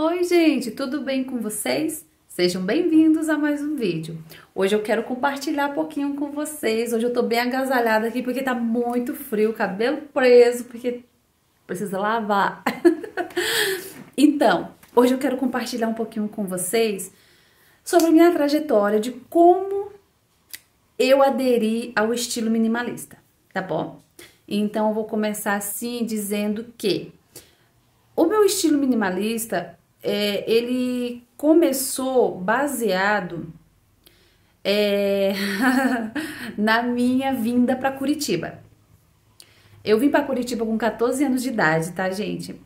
Oi, gente, tudo bem com vocês? Sejam bem-vindos a mais um vídeo. Hoje eu quero compartilhar um pouquinho com vocês. Hoje eu tô bem agasalhada aqui porque tá muito frio, cabelo preso, porque precisa lavar. Então, hoje eu quero compartilhar um pouquinho com vocês sobre a minha trajetória de como eu aderi ao estilo minimalista, tá bom? Então, eu vou começar assim dizendo que o meu estilo minimalista, ele começou baseado na minha vinda para Curitiba. Eu vim para Curitiba com 14 anos de idade, tá, gente?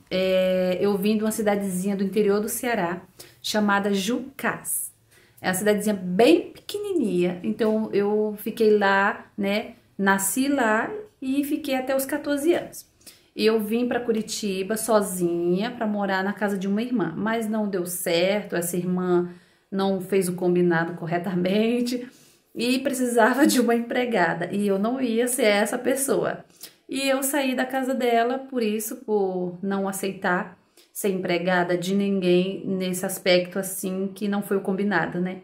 Eu vim de uma cidadezinha do interior do Ceará, chamada Jucás. É uma cidadezinha bem pequenininha, então eu fiquei lá, né? Nasci lá e fiquei até os 14 anos. Eu vim para Curitiba sozinha para morar na casa de uma irmã, mas não deu certo, essa irmã não fez o combinado corretamente e precisava de uma empregada e eu não ia ser essa pessoa. E eu saí da casa dela por isso, por não aceitar ser empregada de ninguém nesse aspecto assim que não foi o combinado, né?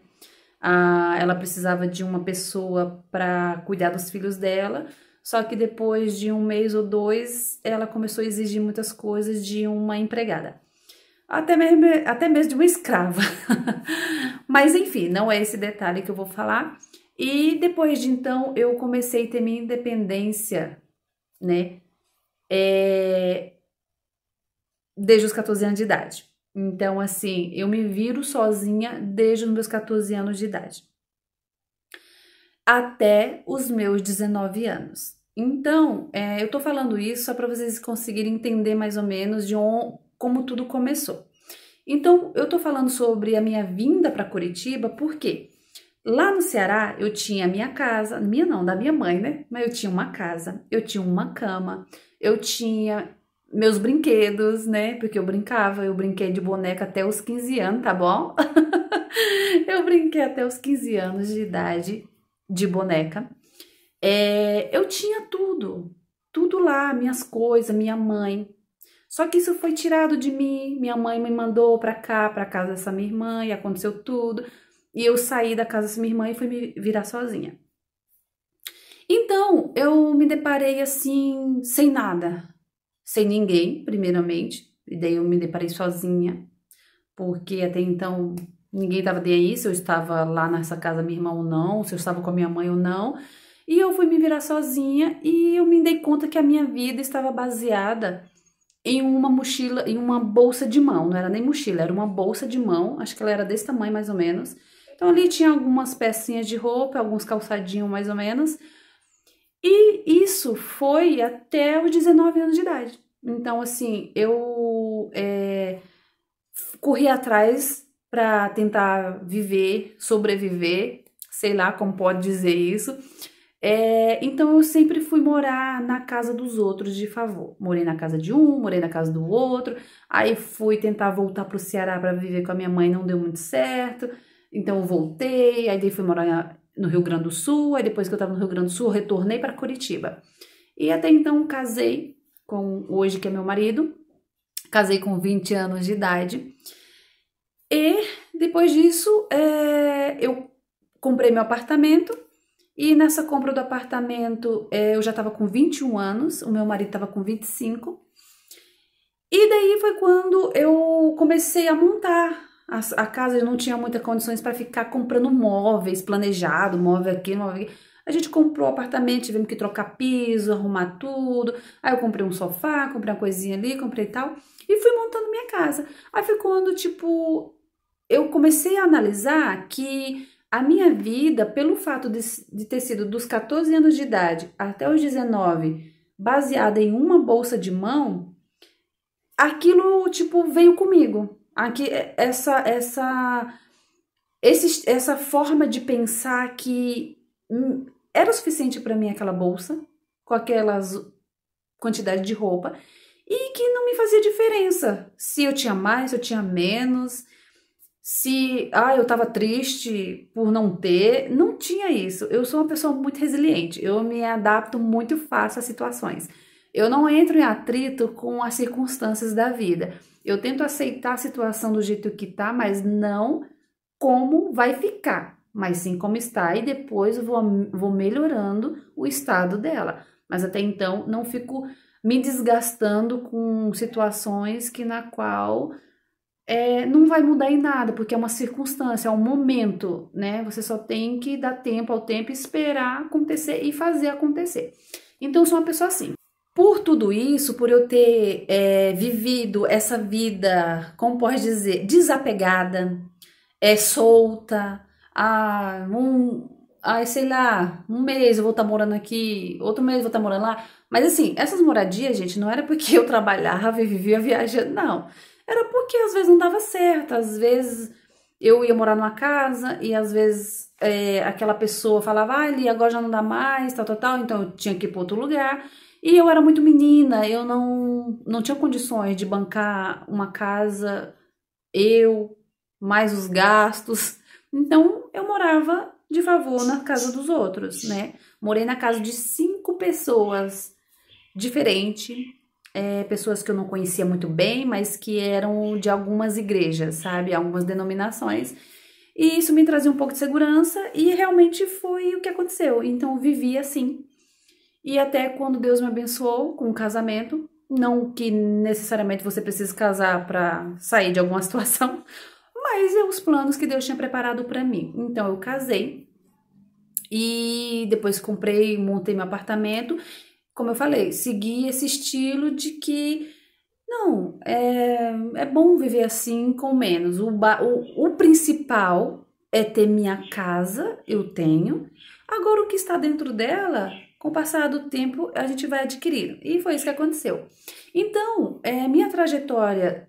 Ela precisava de uma pessoa para cuidar dos filhos dela. Só que depois de um mês ou dois, ela começou a exigir muitas coisas de uma empregada. Até mesmo de uma escrava. Mas enfim, não é esse detalhe que eu vou falar. E depois de então, eu comecei a ter minha independência, né? Desde os 14 anos de idade. Então, assim, eu me viro sozinha desde os meus 14 anos de idade. Até os meus 19 anos. Então, eu tô falando isso só para vocês conseguirem entender mais ou menos como tudo começou. Então, eu tô falando sobre a minha vinda para Curitiba, porque lá no Ceará eu tinha a minha casa, minha não, da minha mãe, né? Mas eu tinha uma casa, eu tinha uma cama, eu tinha meus brinquedos, né? Porque eu brinquei de boneca até os 15 anos, tá bom? Eu brinquei até os 15 anos de idade de boneca. Eu tinha tudo lá, minhas coisas, minha mãe. Só que isso foi tirado de mim, minha mãe me mandou pra cá, pra casa dessa minha irmã, e aconteceu tudo. E eu saí da casa dessa minha irmã e fui me virar sozinha. Então, eu me deparei assim, sem nada, sem ninguém, primeiramente. E daí eu me deparei sozinha, porque até então ninguém tava nem aí se eu estava lá nessa casa da minha irmã ou não, se eu estava com a minha mãe ou não. E eu fui me virar sozinha e eu me dei conta que a minha vida estava baseada em uma mochila, em uma bolsa de mão. Não era nem mochila, era uma bolsa de mão. Acho que ela era desse tamanho mais ou menos. Então ali tinha algumas pecinhas de roupa, alguns calçadinhos mais ou menos. E isso foi até os 19 anos de idade. Então assim, eu corri atrás para tentar viver, sobreviver, sei lá como pode dizer isso. Então eu sempre fui morar na casa dos outros de favor. Morei na casa de um, morei na casa do outro. Aí fui tentar voltar pro Ceará para viver com a minha mãe, não deu muito certo. Então eu voltei, aí daí fui morar no Rio Grande do Sul. Aí depois que eu tava no Rio Grande do Sul, eu retornei para Curitiba. E até então casei com hoje que é meu marido. Casei com 20 anos de idade. E depois disso, eu comprei meu apartamento. E nessa compra do apartamento, eu já estava com 21 anos, o meu marido estava com 25. E daí foi quando eu comecei a montar a casa. Eu não tinha muitas condições para ficar comprando móveis planejado, móvel aqui, móvel aqui. A gente comprou o apartamento, tivemos que trocar piso, arrumar tudo. Aí eu comprei um sofá, comprei uma coisinha ali, comprei tal. E fui montando minha casa. Aí foi quando, tipo, eu comecei a analisar que a minha vida, pelo fato de ter sido dos 14 anos de idade até os 19, baseada em uma bolsa de mão, aquilo, tipo, veio comigo. Essa forma de pensar que era o suficiente para mim aquela bolsa, com aquelas quantidade de roupa, e que não me fazia diferença se eu tinha mais, se eu tinha menos. Se eu tava triste por não ter, não tinha isso. Eu sou uma pessoa muito resiliente, eu me adapto muito fácil às situações. Eu não entro em atrito com as circunstâncias da vida. Eu tento aceitar a situação do jeito que tá, mas não como vai ficar, mas sim como está, e depois eu vou melhorando o estado dela. Mas até então não fico me desgastando com situações que na qual não vai mudar em nada, porque é uma circunstância, é um momento, né? Você só tem que dar tempo ao tempo, esperar acontecer e fazer acontecer. Então, eu sou uma pessoa assim. Por tudo isso, por eu ter vivido essa vida, como pode dizer, desapegada, solta, sei lá, um mês eu vou estar morando aqui, outro mês eu vou estar morando lá. Mas assim, essas moradias, gente, não era porque eu trabalhava e vivia viajando, não. Era porque às vezes não dava certo, às vezes eu ia morar numa casa e às vezes aquela pessoa falava, ah, ali agora já não dá mais, tal, tal, tal, então eu tinha que ir para outro lugar. E eu era muito menina, eu não tinha condições de bancar uma casa, eu, mais os gastos. Então eu morava de favor na casa dos outros, né? Morei na casa de 5 pessoas diferentes, pessoas que eu não conhecia muito bem, mas que eram de algumas igrejas, sabe? Algumas denominações. E isso me trazia um pouco de segurança e realmente foi o que aconteceu. Então eu vivi assim. E até quando Deus me abençoou com um casamento, não que necessariamente você precise casar para sair de alguma situação, mas é os planos que Deus tinha preparado para mim. Então eu casei e depois comprei, montei meu apartamento. Como eu falei, segui esse estilo de que não, é bom viver assim com menos. O principal é ter minha casa, eu tenho. Agora o que está dentro dela, com o passar do tempo, a gente vai adquirindo. E foi isso que aconteceu. Então, minha trajetória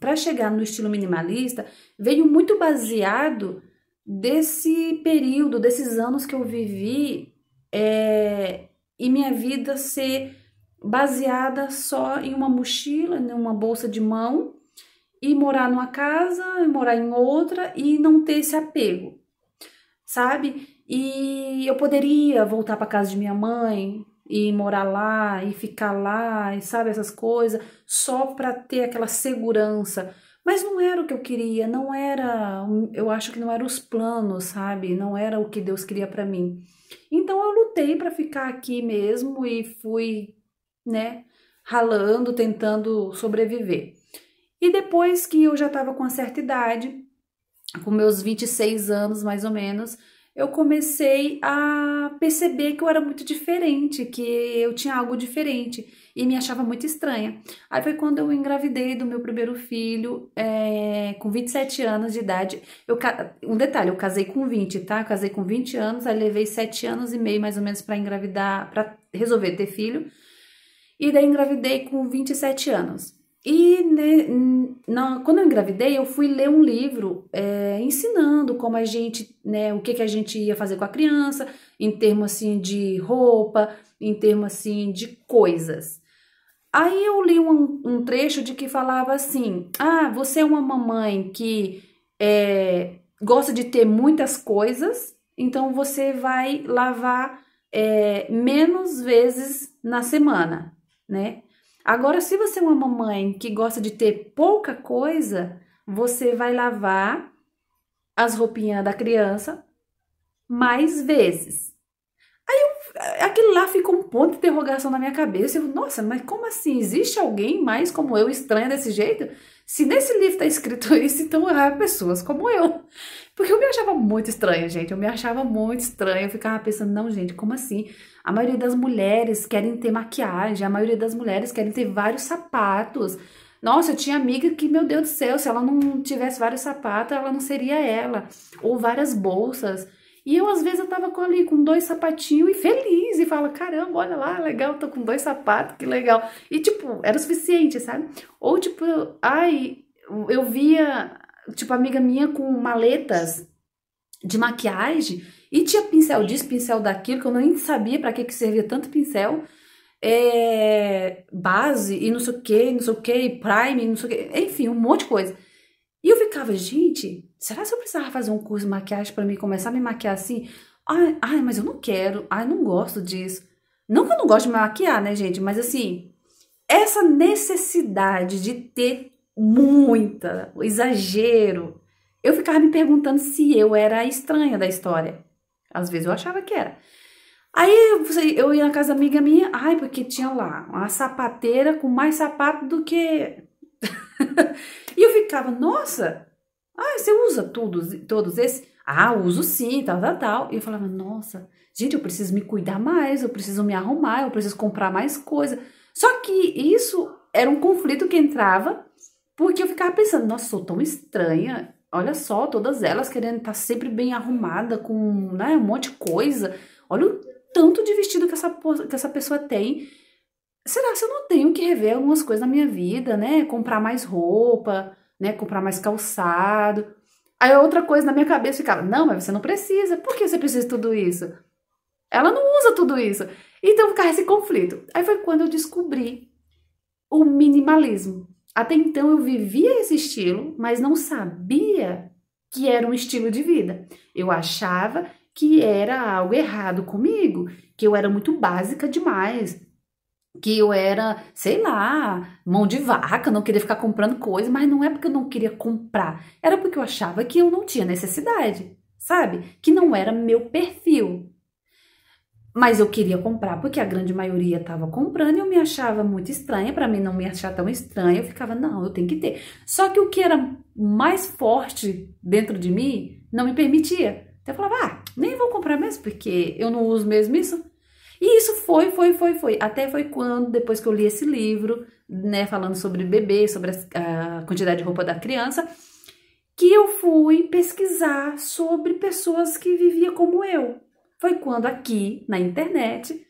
para chegar no estilo minimalista veio muito baseado desse período, desses anos que eu vivi, e minha vida ser baseada só em uma mochila, em uma bolsa de mão, e morar numa casa, e morar em outra e não ter esse apego, sabe? E eu poderia voltar para casa de minha mãe e morar lá e ficar lá, e sabe, essas coisas, só para ter aquela segurança. Mas não era o que eu queria, não era, eu acho que não eram os planos, sabe? Não era o que Deus queria para mim. Então eu lutei para ficar aqui mesmo e fui, né, ralando, tentando sobreviver. E depois que eu já estava com uma certa idade, com meus 26 anos mais ou menos, eu comecei a perceber que eu era muito diferente, que eu tinha algo diferente e me achava muito estranha. Aí foi quando eu engravidei do meu primeiro filho, com 27 anos de idade. Um detalhe, eu casei com 20, tá? Eu casei com 20 anos, aí levei 7 anos e meio mais ou menos para engravidar, para resolver ter filho. E daí engravidei com 27 anos. E quando eu engravidei, eu fui ler um livro ensinando como a gente, né, o que a gente ia fazer com a criança, em termos assim de roupa, em termos assim de coisas. Aí eu li um trecho de que falava assim: ah, você é uma mamãe que gosta de ter muitas coisas, então você vai lavar menos vezes na semana, né? Agora, se você é uma mamãe que gosta de ter pouca coisa, você vai lavar as roupinhas da criança mais vezes. Aquilo lá ficou um ponto de interrogação na minha cabeça. Eu, nossa, mas como assim? Existe alguém mais como eu, estranha desse jeito? Se nesse livro tá escrito isso, então há pessoas como eu. Porque eu me achava muito estranha, gente. Eu me achava muito estranha. Eu ficava pensando, não, gente, como assim? A maioria das mulheres querem ter maquiagem, a maioria das mulheres querem ter vários sapatos. Nossa, eu tinha amiga que, meu Deus do céu, se ela não tivesse vários sapatos, ela não seria ela. Ou várias bolsas. E eu, às vezes, eu tava ali com 2 sapatinhos e feliz, e fala, caramba, olha lá, legal, tô com 2 sapatos, que legal. E, tipo, era o suficiente, sabe? Ou, tipo, ai, eu via, tipo, amiga minha com maletas de maquiagem, e tinha pincel disso, pincel daquilo, que eu nem sabia pra que servia tanto pincel, base, e não sei o que, prime, não sei o que, enfim, um monte de coisa. E eu ficava, gente, será que eu precisava fazer um curso de maquiagem para mim começar a me maquiar assim? Ai, mas eu não quero, ai, não gosto disso. Não que eu não gosto de me maquiar, né, gente? Mas assim, essa necessidade de ter muita, exagero, eu ficava me perguntando se eu era a estranha da história. Às vezes eu achava que era. Aí eu ia na casa da amiga minha, ai, porque tinha lá uma sapateira com mais sapato do que... E eu ficava, nossa, você usa todos esses? Ah, uso sim, tal, tal, tal. E eu falava, nossa, gente, eu preciso me cuidar mais, eu preciso me arrumar, eu preciso comprar mais coisa. Só que isso era um conflito que entrava, porque eu ficava pensando, nossa, sou tão estranha. Olha só, todas elas querendo estar sempre bem arrumada, com, né, um monte de coisa. Olha o tanto de vestido que essa pessoa tem. Será que eu não tenho que rever algumas coisas na minha vida, né? Comprar mais roupa, né? Comprar mais calçado. Aí outra coisa na minha cabeça ficava, não, mas você não precisa. Por que você precisa de tudo isso? Ela não usa tudo isso. Então ficava esse conflito. Aí foi quando eu descobri o minimalismo. Até então eu vivia esse estilo, mas não sabia que era um estilo de vida. Eu achava que era algo errado comigo, que eu era muito básica demais, que eu era, sei lá, mão de vaca, não queria ficar comprando coisa, mas não é porque eu não queria comprar, era porque eu achava que eu não tinha necessidade, sabe? Que não era meu perfil. Mas eu queria comprar porque a grande maioria estava comprando e eu me achava muito estranha. Para mim não me achar tão estranha, eu ficava, não, eu tenho que ter. Só que o que era mais forte dentro de mim não me permitia. Então eu falava, nem vou comprar mesmo, porque eu não uso mesmo isso. E isso foi. Até foi quando, depois que eu li esse livro, né, falando sobre bebê, sobre a quantidade de roupa da criança, que eu fui pesquisar sobre pessoas que viviam como eu. Foi quando aqui, na internet,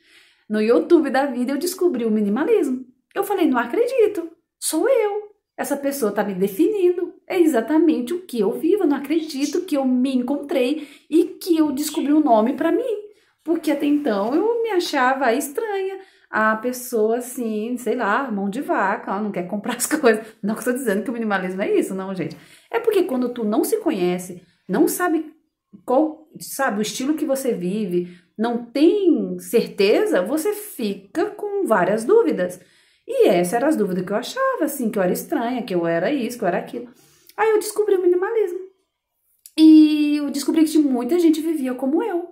no YouTube da vida, eu descobri o minimalismo. Eu falei, não acredito, sou eu. Essa pessoa está me definindo. É exatamente o que eu vivo. Eu não acredito que eu me encontrei e que eu descobri um nome para mim. Porque até então eu me achava estranha. A pessoa assim, sei lá, mão de vaca, não quer comprar as coisas. Não estou dizendo que o minimalismo é isso, não, gente. É porque quando tu não se conhece, não sabe qual, sabe, o estilo que você vive, não tem certeza, você fica com várias dúvidas. E essas eram as dúvidas que eu achava, assim, que eu era estranha, que eu era isso, que eu era aquilo. Aí eu descobri o minimalismo. E eu descobri que muita gente vivia como eu.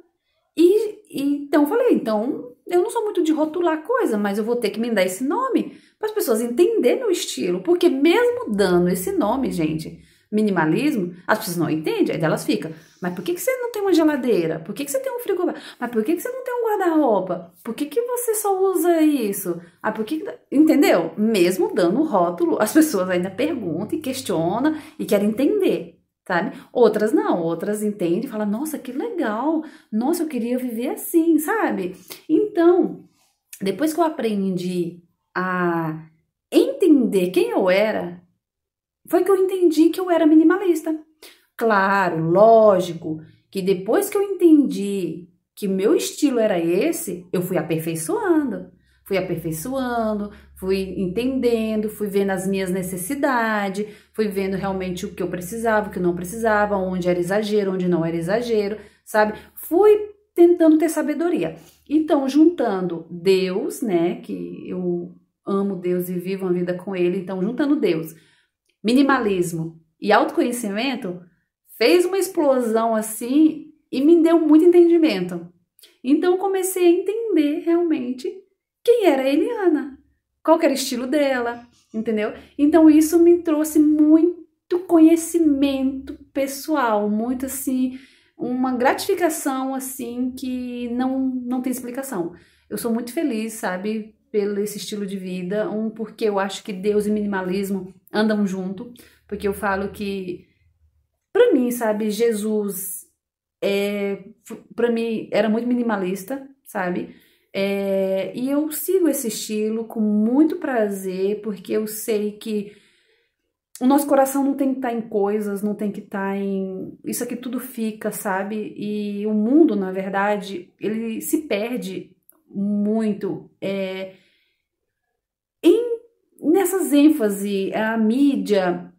Então eu falei, então eu não sou muito de rotular coisa, mas eu vou ter que me dar esse nome para as pessoas entenderem meu estilo. Porque mesmo dando esse nome, gente, minimalismo, as pessoas não entendem, aí elas ficam, mas por que você não tem uma geladeira? Por que você tem um frigobar? Mas por que você não tem um guarda-roupa? Por que você só usa isso? Por que... Entendeu? Mesmo dando o rótulo, as pessoas ainda perguntam e questionam e querem entender. Sabe? Outras não, outras entendem e falam, nossa, que legal, nossa, eu queria viver assim, sabe? Então, depois que eu aprendi a entender quem eu era, foi que eu entendi que eu era minimalista. Claro, lógico, que depois que eu entendi que meu estilo era esse, eu fui aperfeiçoando, fui entendendo, fui vendo as minhas necessidades, fui vendo realmente o que eu precisava, o que eu não precisava, onde era exagero, onde não era exagero, sabe? Fui tentando ter sabedoria. Então, juntando Deus, né, que eu amo Deus e vivo uma vida com Ele, então juntando Deus, minimalismo e autoconhecimento, fez uma explosão assim e me deu muito entendimento. Então, comecei a entender realmente quem era a Eliana, qual que era o estilo dela, entendeu? Então isso me trouxe muito conhecimento pessoal, muito assim, uma gratificação assim que não tem explicação. Eu sou muito feliz, sabe, pelo esse estilo de vida, porque eu acho que Deus e minimalismo andam junto, porque eu falo que, pra mim, sabe, Jesus, pra mim, era muito minimalista, sabe? E eu sigo esse estilo com muito prazer, porque eu sei que o nosso coração não tem que estar em coisas, não tem que estar em... Isso aqui tudo fica, sabe? E o mundo, na verdade, ele se perde muito nessas ênfases, a mídia,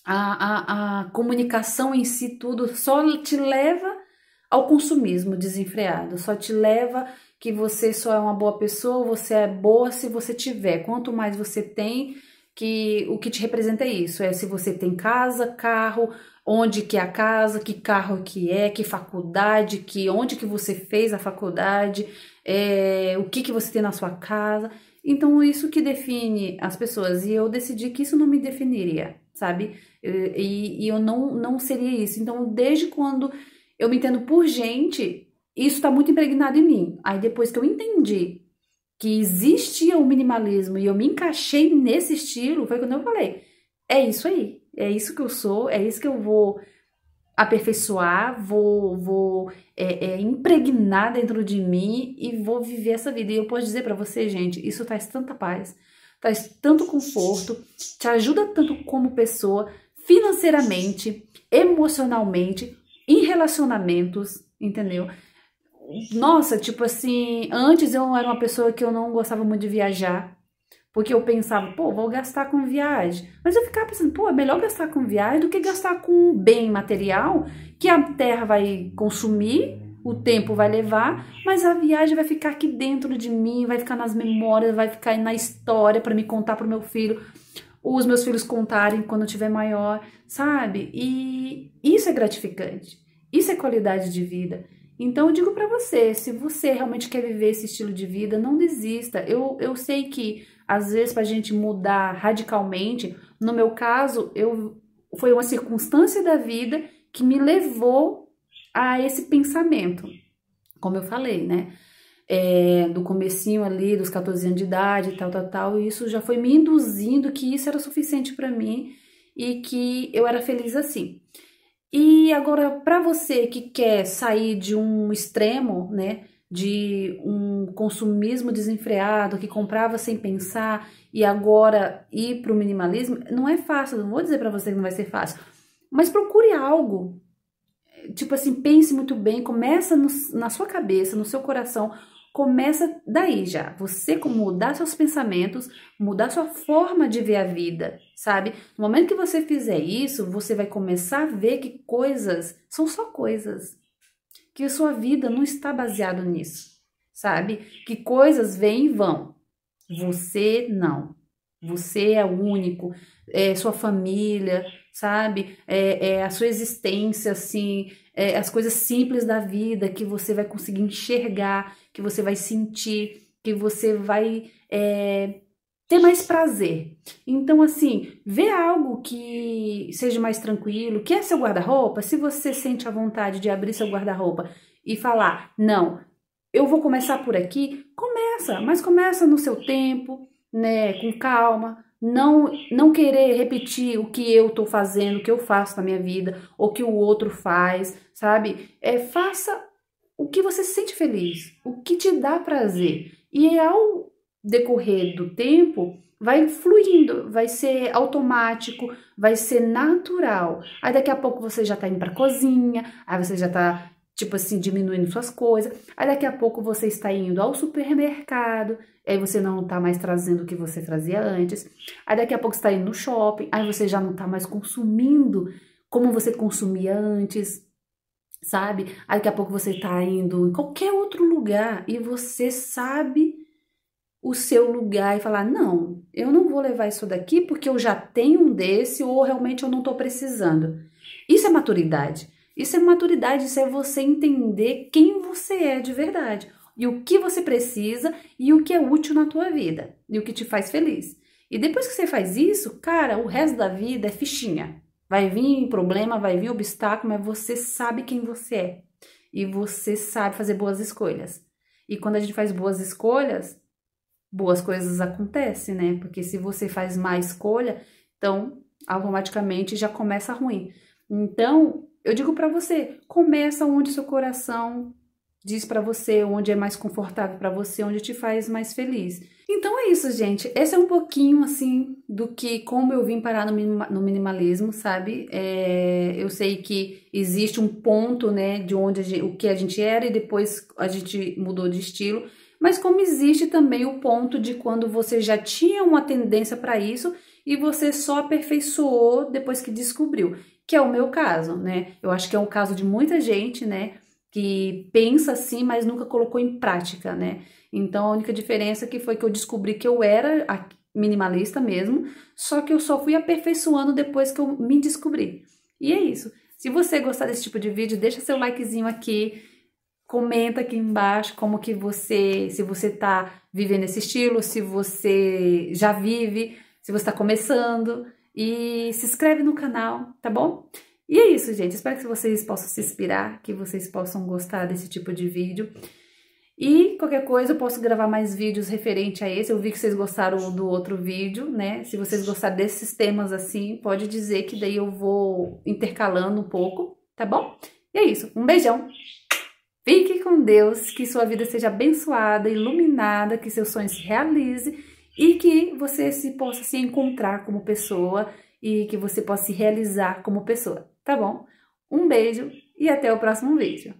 a comunicação em si, tudo só te leva ao consumismo desenfreado, só te leva que você só é uma boa pessoa, você é boa se você tiver. Quanto mais você tem, que o que te representa é isso, é se você tem casa, carro, onde que é a casa, que carro que faculdade, onde que você fez a faculdade, o que você tem na sua casa. Então isso que define as pessoas, e eu decidi que isso não me definiria, sabe? E eu não seria isso. Então desde quando eu me entendo por gente, isso tá muito impregnado em mim. Aí depois que eu entendi que existia o minimalismo e eu me encaixei nesse estilo, foi quando eu falei, é isso aí, é isso que eu sou, é isso que eu vou aperfeiçoar, vou impregnar dentro de mim e vou viver essa vida. E eu posso dizer pra você, gente, isso traz tanta paz, traz tanto conforto, te ajuda tanto como pessoa, financeiramente, emocionalmente, em relacionamentos, entendeu? Nossa, tipo assim, antes eu era uma pessoa que eu não gostava muito de viajar, porque eu pensava, pô, vou gastar com viagem. Mas eu ficava pensando, pô, é melhor gastar com viagem do que gastar com um bem material que a terra vai consumir, o tempo vai levar, mas a viagem vai ficar aqui dentro de mim, vai ficar nas memórias, vai ficar na história para me contar pro meu filho, os meus filhos contarem quando eu tiver maior, sabe? E isso é gratificante, isso é qualidade de vida. Então eu digo pra você, se você realmente quer viver esse estilo de vida, não desista. Eu sei que às vezes pra gente mudar radicalmente, no meu caso, foi uma circunstância da vida que me levou a esse pensamento. Como eu falei, né? Do comecinho ali, dos 14 anos de idade, tal, e isso já foi me induzindo que isso era suficiente pra mim e que eu era feliz assim. E agora, para você que quer sair de um extremo, né, de um consumismo desenfreado, que comprava sem pensar e agora ir para o minimalismo, não é fácil, não vou dizer para você que não vai ser fácil, mas procure algo, tipo assim, pense muito bem, começa na sua cabeça, no seu coração, começa daí já, você mudar seus pensamentos, mudar sua forma de ver a vida, sabe? No momento que você fizer isso, você vai começar a ver que coisas são só coisas, que a sua vida não está baseada nisso, sabe? Que coisas vêm e vão, você não. Você é o único, é sua família, sabe? A sua existência, assim, as coisas simples da vida que você vai conseguir enxergar, que você vai sentir, que você vai ter mais prazer. Então, assim, vê algo que seja mais tranquilo, que é seu guarda-roupa. Se você sente a vontade de abrir seu guarda-roupa e falar, não, eu vou começar por aqui, começa, mas começa no seu tempo, né, com calma, não querer repetir o que eu tô fazendo, o que eu faço na minha vida, ou que o outro faz, sabe? Faça o que você se sente feliz, o que te dá prazer. E ao decorrer do tempo, vai fluindo, vai ser automático, vai ser natural. Aí daqui a pouco você já tá indo pra cozinha, aí você já tá, tipo assim, diminuindo suas coisas. Aí daqui a pouco você está indo ao supermercado, aí você não tá mais trazendo o que você trazia antes. Aí daqui a pouco você está indo no shopping, aí você já não tá mais consumindo como você consumia antes, sabe? Aí daqui a pouco você tá indo em qualquer outro lugar e você sabe o seu lugar e falar, não, eu não vou levar isso daqui porque eu já tenho um desse ou realmente eu não tô precisando. Isso é maturidade. Isso é maturidade, isso é você entender quem você é de verdade e o que você precisa e o que é útil na tua vida e o que te faz feliz. E depois que você faz isso, cara, o resto da vida é fichinha. Vai vir problema, vai vir obstáculo, mas você sabe quem você é e você sabe fazer boas escolhas. E quando a gente faz boas escolhas, boas coisas acontecem, né? Porque se você faz má escolha, então automaticamente já começa ruim. Então, eu digo pra você, começa onde seu coração diz pra você, onde é mais confortável pra você, onde te faz mais feliz. Então é isso, gente. Esse é um pouquinho, assim, do que, como eu vim parar no minimalismo, sabe? Eu sei que existe um ponto, né, de onde o que a gente era e depois a gente mudou de estilo. Mas como existe também o ponto de quando você já tinha uma tendência para isso e você só aperfeiçoou depois que descobriu, que é o meu caso, né? Eu acho que é o caso de muita gente, né? que pensa assim, mas nunca colocou em prática, né? Então, a única diferença que foi que eu descobri que eu era minimalista mesmo, só que eu só fui aperfeiçoando depois que eu me descobri. E é isso. Se você gostar desse tipo de vídeo, deixa seu likezinho aqui, comenta aqui embaixo como que se você tá vivendo esse estilo, se você já vive, se você tá começando, e se inscreve no canal, tá bom? E é isso, gente. Espero que vocês possam se inspirar, que vocês possam gostar desse tipo de vídeo. E qualquer coisa eu posso gravar mais vídeos referente a esse. Eu vi que vocês gostaram do outro vídeo, né? Se vocês gostaram desses temas assim, pode dizer que daí eu vou intercalando um pouco, tá bom? E é isso. Um beijão. Fique com Deus, que sua vida seja abençoada, iluminada, que seus sonhos se realizem e que você possa se encontrar como pessoa e que você possa se realizar como pessoa, tá bom? Um beijo e até o próximo vídeo.